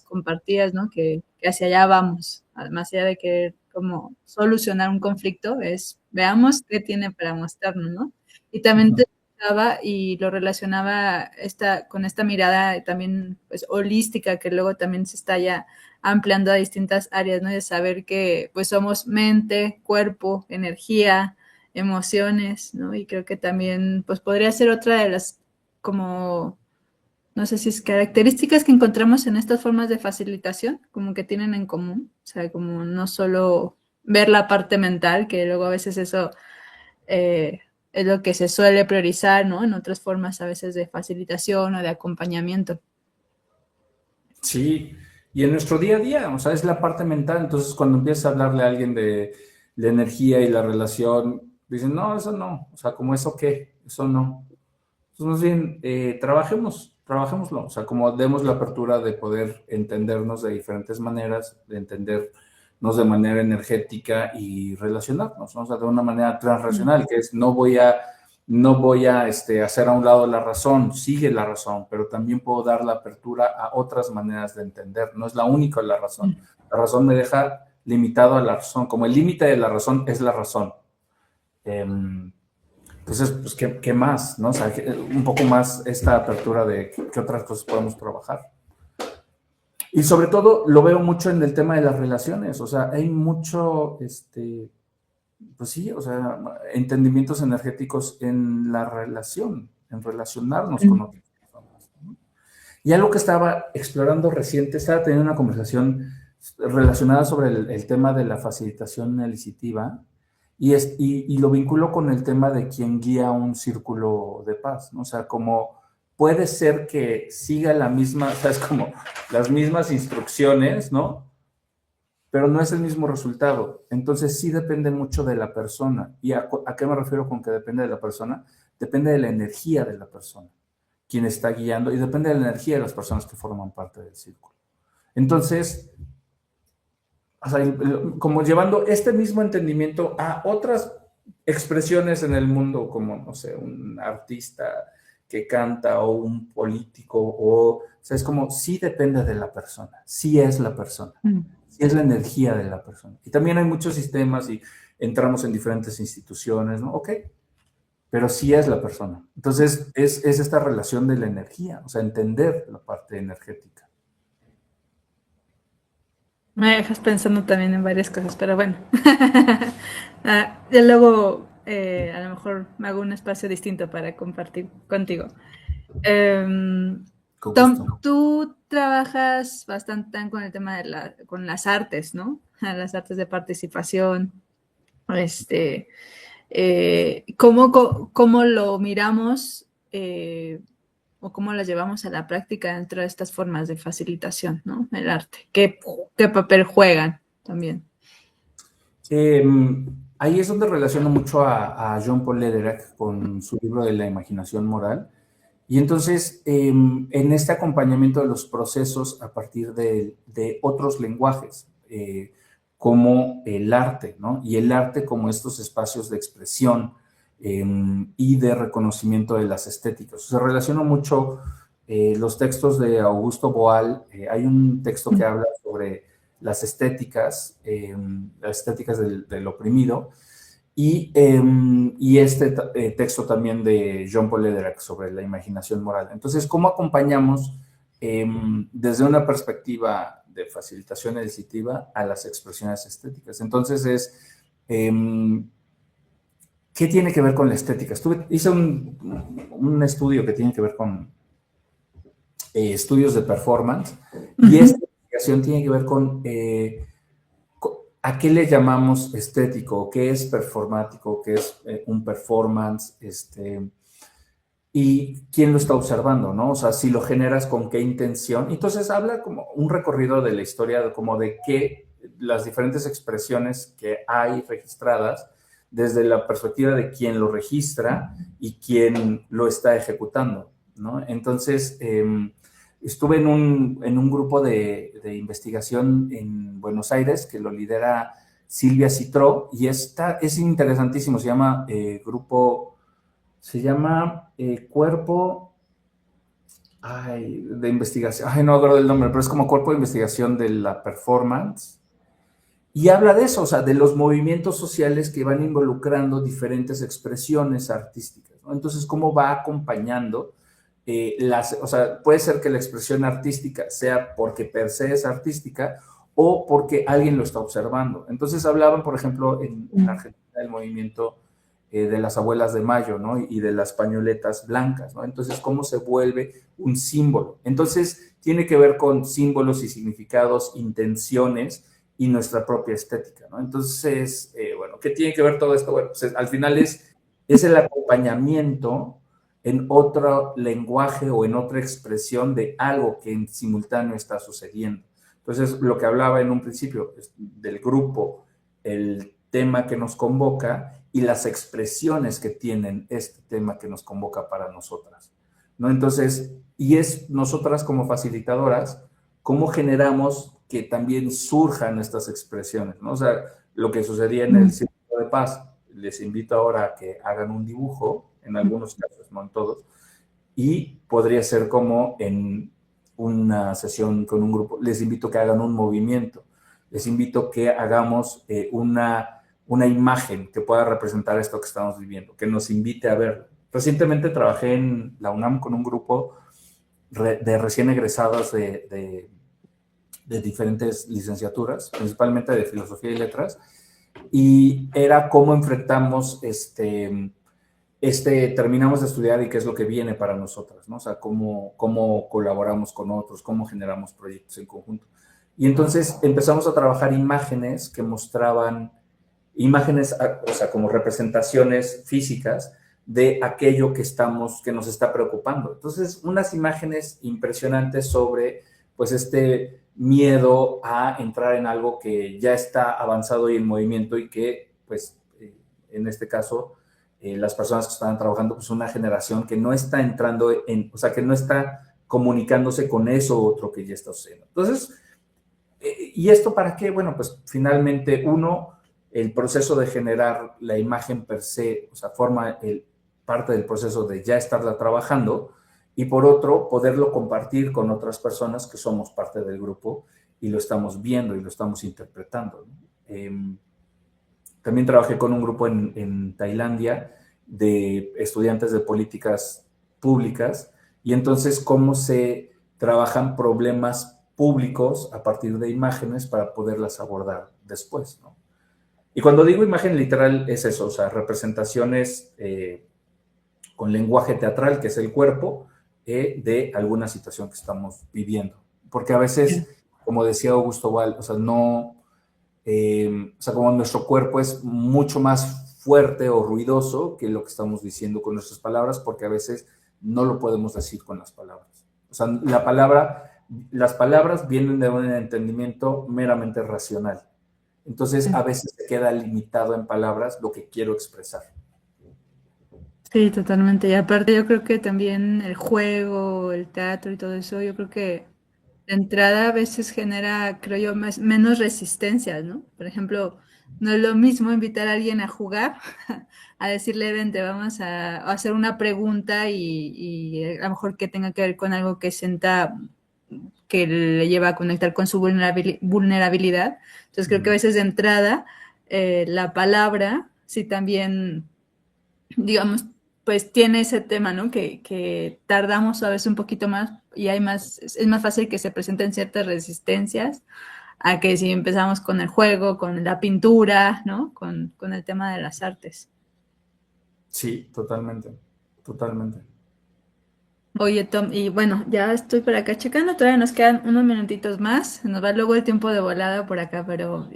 compartías, ¿no? Que hacia allá vamos, más allá de querer como solucionar un conflicto, es veamos qué tiene para mostrarnos, ¿no? Y también te daba y lo relacionaba con esta mirada también pues holística que luego también se está ya ampliando a distintas áreas, ¿no? De saber que pues somos mente, cuerpo, energía, emociones, ¿no? Y creo que también pues podría ser otra de las como no sé si es características que encontramos en estas formas de facilitación, como que tienen en común, o sea, como no solo ver la parte mental, que luego a veces eso eh, es lo que se suele priorizar, ¿no? En otras formas a veces de facilitación o de acompañamiento. Sí, y en nuestro día a día, o sea, es la parte mental. Entonces, cuando empiezas a hablarle a alguien de la energía y la relación, dicen, no, eso no, o sea, como eso qué, eso no. Pues más bien, trabajémoslo, o sea, como demos la apertura de poder entendernos de diferentes maneras, de entendernos de manera energética y relacionarnos, ¿no? O sea, de una manera transracional, que es no voy a hacer a un lado la razón, sigue la razón, pero también puedo dar la apertura a otras maneras de entender, no es la única la razón me deja limitado a la razón, como el límite de la razón es la razón. Entonces, pues, ¿qué más? ¿No? O sea, un poco más esta apertura de qué otras cosas podemos trabajar. Y sobre todo lo veo mucho en el tema de las relaciones, o sea, hay mucho, pues sí, o sea, entendimientos energéticos en la relación, en relacionarnos con otras personas, ¿no? Y algo que estaba explorando reciente, estaba teniendo una conversación relacionada sobre el tema de la facilitación elicitiva y lo vinculo con el tema de quien guía un círculo de paz, ¿no? O sea, como puede ser que siga la misma, o sea, es como las mismas instrucciones, ¿no? Pero no es el mismo resultado. Entonces sí depende mucho de la persona. ¿Y a qué me refiero con que depende de la persona? Depende de la energía de la persona, quien está guiando, y depende de la energía de las personas que forman parte del círculo. Entonces, o sea, como llevando este mismo entendimiento a otras expresiones en el mundo, como, no sé, un artista que canta o un político, o sea, es como, sí depende de la persona, sí es la persona, sí es la energía de la persona. Y también hay muchos sistemas y entramos en diferentes instituciones, ¿no? Ok, pero sí es la persona. Entonces, es esta relación de la energía, o sea, entender la parte energética. Me dejas pensando también en varias cosas, pero bueno. Ya luego a lo mejor me hago un espacio distinto para compartir contigo. Con Tom, gusto. tú trabajas bastante con el tema de con las artes, ¿no? Las artes de participación. Este, ¿cómo lo miramos o cómo lo llevamos a la práctica dentro de estas formas de facilitación, ¿no? El arte. ¿Qué papel juegan también? Eh, Ahí es donde relaciono mucho a Jean Paul Lederach con su libro de la imaginación moral. Y entonces, en este acompañamiento de los procesos a partir de otros lenguajes, como el arte, ¿no? Y el arte como estos espacios de expresión y de reconocimiento de las estéticas. Se relaciona mucho los textos de Augusto Boal. Hay un texto que habla sobre las estéticas del oprimido, y este texto también de Jean Paul Lederach sobre la imaginación moral. Entonces, ¿cómo acompañamos desde una perspectiva de facilitación editiva a las expresiones estéticas? Entonces, ¿qué tiene que ver con la estética? Hice un estudio que tiene que ver con estudios de performance, y esta investigación tiene que ver con ¿a qué le llamamos estético? ¿Qué es performático? ¿Qué es un performance? Y quién lo está observando, ¿no? O sea, si lo generas, con qué intención. Entonces habla como un recorrido de la historia, como de qué las diferentes expresiones que hay registradas desde la perspectiva de quién lo registra y quién lo está ejecutando, ¿no? Entonces, estuve en un grupo de investigación en Buenos Aires que lo lidera Silvia Citró, y es interesantísimo. Se llama Cuerpo de Investigación. Ay, no me acuerdo del nombre, pero es como Cuerpo de Investigación de la Performance. Y habla de eso, o sea, de los movimientos sociales que van involucrando diferentes expresiones artísticas, ¿no? Entonces, cómo va acompañando o sea, puede ser que la expresión artística sea porque per se es artística o porque alguien lo está observando. Entonces hablaban, por ejemplo, en Argentina, del movimiento de las abuelas de Mayo, ¿no? Y de las pañoletas blancas, ¿no? Entonces, cómo se vuelve un símbolo. Entonces, tiene que ver con símbolos y significados, intenciones y nuestra propia estética, ¿no? Entonces, bueno, ¿qué tiene que ver todo esto? Bueno, pues al final es el acompañamiento en otro lenguaje o en otra expresión de algo que en simultáneo está sucediendo. Entonces, lo que hablaba en un principio del grupo, el tema que nos convoca y las expresiones que tienen este tema que nos convoca para nosotras, ¿no? Entonces, y es nosotras como facilitadoras, cómo generamos que también surjan estas expresiones, ¿no? O sea, lo que sucedía en el Círculo de Paz, les invito ahora a que hagan un dibujo, en algunos casos, no en todos, y podría ser como en una sesión con un grupo, les invito a que hagan un movimiento, les invito a que hagamos una imagen que pueda representar esto que estamos viviendo, que nos invite a ver. Recientemente trabajé en la UNAM con un grupo de recién egresados de diferentes licenciaturas, principalmente de filosofía y letras, y era cómo enfrentamos terminamos de estudiar y qué es lo que viene para nosotras, ¿no? O sea, cómo colaboramos con otros, cómo generamos proyectos en conjunto. Y entonces empezamos a trabajar imágenes que mostraban, imágenes, o sea, como representaciones físicas de aquello que nos está preocupando. Entonces, unas imágenes impresionantes sobre, pues, este miedo a entrar en algo que ya está avanzado y en movimiento y que, pues, en este caso, las personas que estaban trabajando, pues una generación que no está entrando o sea, que no está comunicándose con eso otro que ya está sucediendo. Entonces, ¿y esto para qué? Bueno, pues finalmente el proceso de generar la imagen per se, o sea, forma parte del proceso de ya estarla trabajando, y por otro, poderlo compartir con otras personas que somos parte del grupo y lo estamos viendo y lo estamos interpretando, ¿no? También trabajé con un grupo en Tailandia de estudiantes de políticas públicas, y entonces cómo se trabajan problemas públicos a partir de imágenes para poderlas abordar después, ¿no? Y cuando digo imagen literal es eso, o sea, representaciones con lenguaje teatral, que es el cuerpo, de alguna situación que estamos viviendo. Porque a veces, como decía Augusto Boal, o sea, no... o sea, como nuestro cuerpo es mucho más fuerte o ruidoso que lo que estamos diciendo con nuestras palabras, porque a veces no lo podemos decir con las palabras. O sea, las palabras vienen de un entendimiento meramente racional. Entonces, a veces se queda limitado en palabras lo que quiero expresar. Sí, totalmente. Y aparte yo creo que también el juego, el teatro y todo eso, yo creo que de entrada a veces genera, creo yo, menos resistencias, ¿no? Por ejemplo, no es lo mismo invitar a alguien a jugar, a decirle, vente, vamos a hacer una pregunta y a lo mejor que tenga que ver con algo que sienta que le lleva a conectar con su vulnerabilidad. Entonces creo que a veces de entrada la palabra, sí también, digamos, pues tiene ese tema, ¿no? Que tardamos a veces un poquito más y es más fácil que se presenten ciertas resistencias a que si empezamos con el juego, con la pintura, ¿no? Con el tema de las artes. Sí, totalmente, totalmente. Oye, Tom, y bueno, ya estoy por acá checando, todavía nos quedan unos minutitos más, se nos va luego el tiempo de volada por acá, pero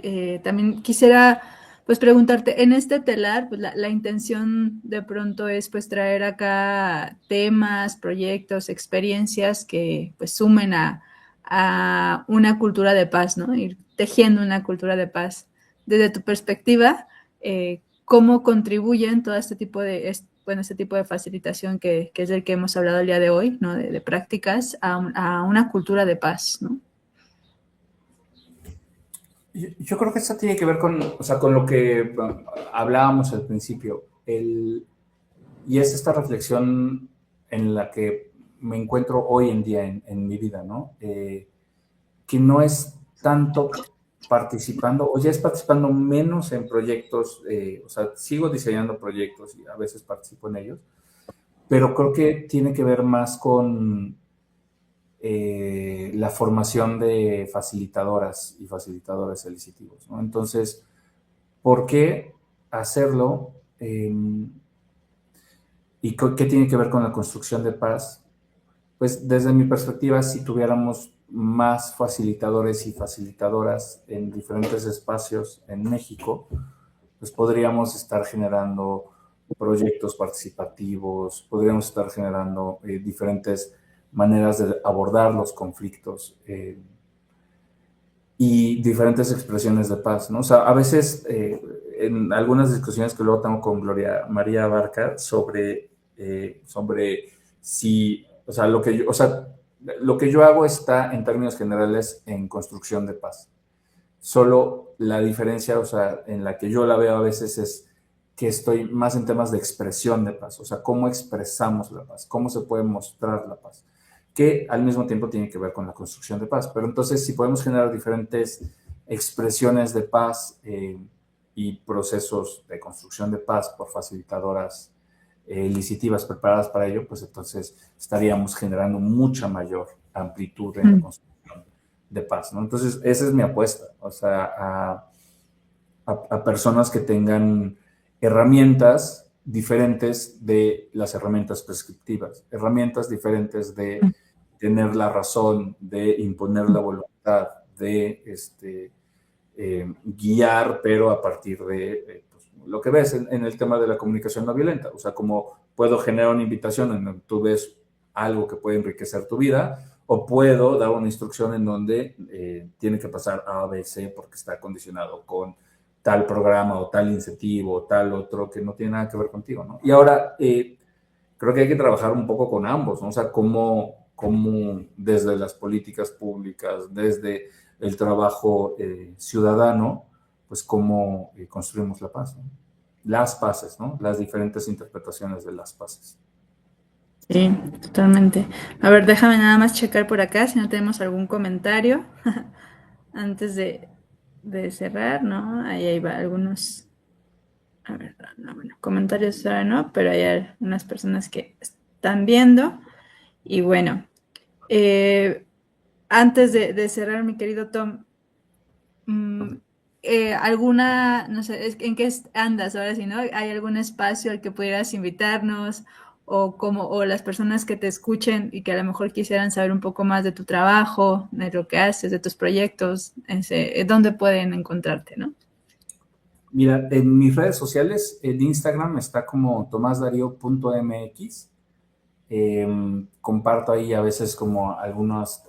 también quisiera pues preguntarte, en este telar, pues la intención de pronto es pues traer acá temas, proyectos, experiencias que pues sumen a una cultura de paz, ¿no? Ir tejiendo una cultura de paz. Desde tu perspectiva, ¿cómo contribuyen todo este tipo de bueno, este tipo de facilitación que es del que hemos hablado el día de hoy, ¿no? De prácticas a una cultura de paz, ¿no? Yo creo que eso tiene que ver con, o sea, con lo que hablábamos al principio, y es esta reflexión en la que me encuentro hoy en día en mi vida, ¿no? Que no es tanto participando, o ya es participando menos en proyectos, o sea, sigo diseñando proyectos y a veces participo en ellos, pero creo que tiene que ver más con la formación de facilitadoras y facilitadores elicitivos, ¿no? Entonces, ¿por qué hacerlo? ¿Y qué tiene que ver con la construcción de paz? Pues desde mi perspectiva, si tuviéramos más facilitadores y facilitadoras en diferentes espacios en México, pues podríamos estar generando proyectos participativos, podríamos estar generando diferentes maneras de abordar los conflictos y diferentes expresiones de paz, ¿no? O sea, a veces en algunas discusiones que luego tengo con Gloria María Abarca sobre si, o sea, lo que yo hago está en términos generales en construcción de paz. Solo la diferencia, o sea, en la que yo la veo a veces es que estoy más en temas de expresión de paz, o sea, cómo expresamos la paz, cómo se puede mostrar la paz, que al mismo tiempo tiene que ver con la construcción de paz. Pero entonces, si podemos generar diferentes expresiones de paz y procesos de construcción de paz por facilitadoras licitivas preparadas para ello, pues entonces estaríamos generando mucha mayor amplitud en la construcción de paz, ¿no? Entonces, esa es mi apuesta, o sea, a personas que tengan herramientas diferentes de las herramientas prescriptivas, herramientas diferentes de tener la razón, de imponer la voluntad, de guiar, pero a partir de pues, lo que ves en el tema de la comunicación no violenta. O sea, como puedo generar una invitación en donde tú ves algo que puede enriquecer tu vida, o puedo dar una instrucción en donde tiene que pasar A, B, C porque está condicionado con tal programa o tal incentivo o tal otro que no tiene nada que ver contigo, ¿no? Y ahora creo que hay que trabajar un poco con ambos, ¿no? O sea, cómo desde las políticas públicas, desde el trabajo ciudadano, pues cómo construimos la paz, ¿no? Las paces, ¿no? Las diferentes interpretaciones de las paces. Sí, totalmente. A ver, déjame nada más checar por acá si no tenemos algún comentario antes de cerrar, ¿no? Ahí va algunos, a ver, no, bueno, comentarios ahora no, pero hay algunas personas que están viendo. Y bueno, eh, antes de cerrar, mi querido Tom, mm, alguna, no sé, ¿en qué andas ahora sí, no? ¿Hay algún espacio al que pudieras invitarnos o las personas que te escuchen y que a lo mejor quisieran saber un poco más de tu trabajo, de lo que haces, de tus proyectos, dónde pueden encontrarte, ¿no? Mira, en mis redes sociales, en Instagram está como tomasdario.mx. Comparto ahí a veces como algunas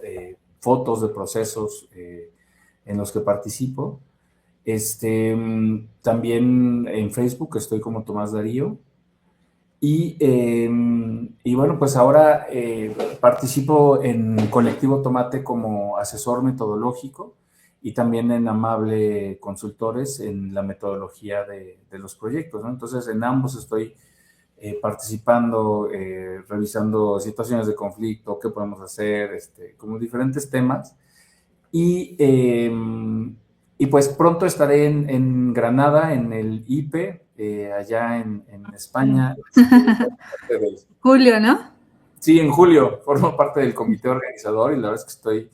fotos de procesos en los que participo. También en Facebook estoy como Tomás Darío. Y bueno, pues ahora participo en Colectivo Tomate como asesor metodológico y también en Amable Consultores en la metodología de los proyectos, ¿no? Entonces, en ambos estoy participando, revisando situaciones de conflicto, qué podemos hacer, como diferentes temas. Y, eh, y pues pronto estaré en Granada, en el IPE, allá en España. Julio, ¿no? Sí, en julio formo parte del comité organizador y la verdad es que estoy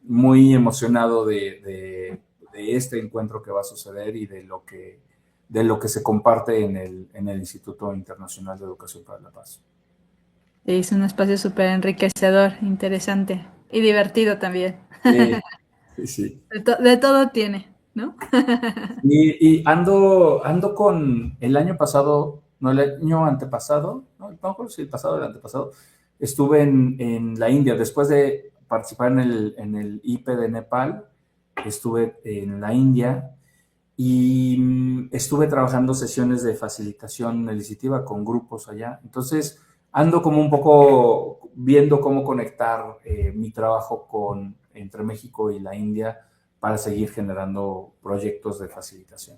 muy emocionado de este encuentro que va a suceder y de lo que se comparte en el Instituto Internacional de Educación para la Paz. Es un espacio súper enriquecedor, interesante y divertido también. Sí, sí, sí. De todo tiene, ¿no? Y ando con el año pasado, no, el año antepasado, no me acuerdo si el pasado o el antepasado, estuve en la India. Después de participar en el IPE de Nepal, estuve en la India y estuve trabajando sesiones de facilitación iniciativa con grupos allá. Entonces, ando como un poco viendo cómo conectar mi trabajo entre México y la India para seguir generando proyectos de facilitación.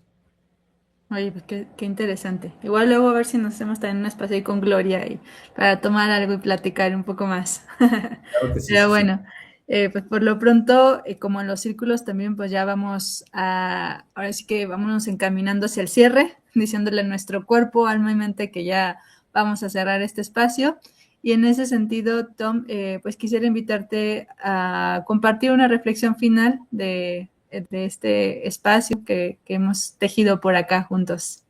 Oye, pues qué interesante. Igual luego a ver si nos hacemos también un espacio ahí con Gloria y para tomar algo y platicar un poco más. Claro que sí, Pero sí, sí. bueno, pues por lo pronto, como en los círculos también, pues ya ahora sí que vámonos encaminando hacia el cierre, diciéndole a nuestro cuerpo, alma y mente que ya vamos a cerrar este espacio. Y en ese sentido, Tom, pues quisiera invitarte a compartir una reflexión final de este espacio que hemos tejido por acá juntos.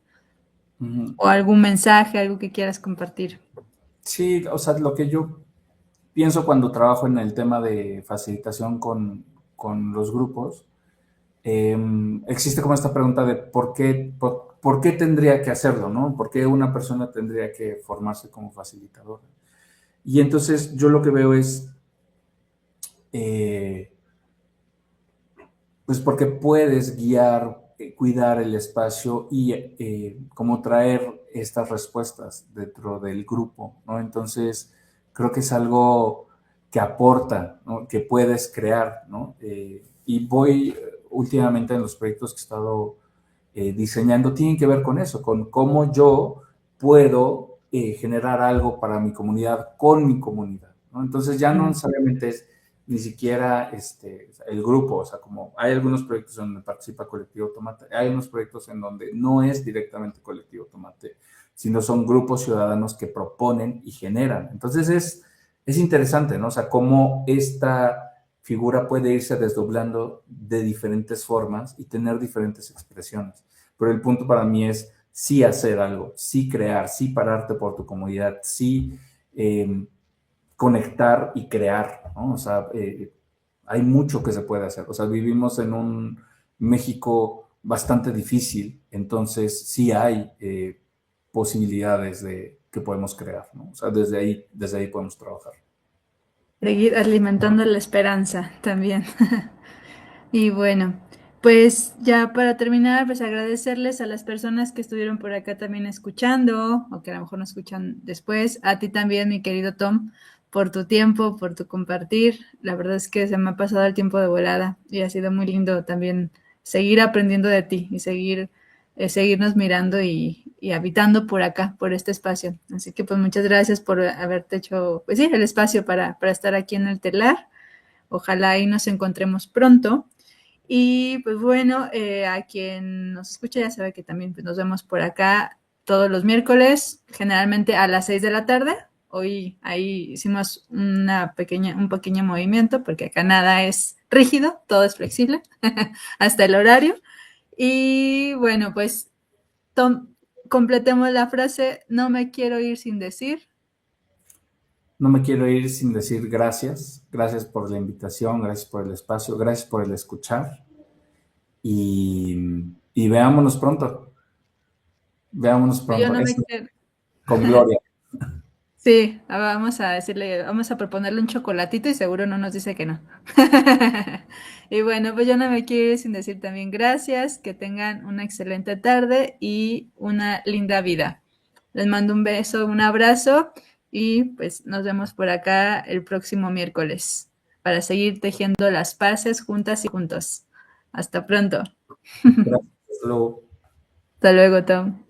Ujú. O algún mensaje, algo que quieras compartir. Sí, o sea, lo que yo pienso cuando trabajo en el tema de facilitación con los grupos, existe como esta pregunta de por qué tendría que hacerlo, ¿no? ¿Por qué una persona tendría que formarse como facilitadora? Y entonces yo lo que veo es, eh, pues porque puedes guiar cuidar el espacio y cómo traer estas respuestas dentro del grupo, ¿no? Entonces, creo que es algo que aporta, ¿no? Que puedes crear, ¿no? Y voy últimamente en los proyectos que he estado diseñando, tienen que ver con eso, con cómo yo puedo generar algo para mi comunidad con mi comunidad, ¿no? Entonces ya no necesariamente es ni siquiera el grupo, o sea, como hay algunos proyectos en donde participa Colectivo Tomate, hay unos proyectos en donde no es directamente Colectivo Tomate, sino son grupos ciudadanos que proponen y generan. Entonces es interesante, ¿no? O sea, cómo esta figura puede irse desdoblando de diferentes formas y tener diferentes expresiones. Pero el punto para mí es sí hacer algo, sí crear, sí pararte por tu comunidad, sí conectar y crear, ¿no? O sea, hay mucho que se puede hacer. O sea, vivimos en un México bastante difícil, entonces sí hay posibilidades de que podemos crear, ¿no? O sea, desde ahí podemos trabajar. Seguir alimentando la esperanza también. Y bueno, pues ya para terminar, pues agradecerles a las personas que estuvieron por acá también escuchando, o que a lo mejor nos escuchan después. A ti también, mi querido Tom, por tu tiempo, por tu compartir. La verdad es que se me ha pasado el tiempo de volada y ha sido muy lindo también seguir aprendiendo de ti y seguirnos mirando y habitando por acá, por este espacio. Así que pues muchas gracias por haberte hecho, pues sí, el espacio para estar aquí en el telar. Ojalá ahí nos encontremos pronto. Y pues bueno, a quien nos escucha ya sabe que también pues, nos vemos por acá todos los miércoles, generalmente a las 6 de la tarde. Hoy ahí hicimos un pequeño movimiento porque acá nada es rígido, todo es flexible, hasta el horario. Y bueno, pues Tom, completemos la frase, no me quiero ir sin decir. No me quiero ir sin decir gracias. Gracias por la invitación, gracias por el espacio, gracias por el escuchar. Y veámonos pronto. Veámonos Yo pronto. no me Eso, quiero. con Gloria. Sí, vamos a decirle, vamos a proponerle un chocolatito y seguro no nos dice que no. Y bueno, pues yo no me quiero ir sin decir también gracias, que tengan una excelente tarde y una linda vida. Les mando un beso, un abrazo y pues nos vemos por acá el próximo miércoles para seguir tejiendo las paces juntas y juntos. Hasta pronto. Gracias. Hasta luego. Hasta luego, Tom.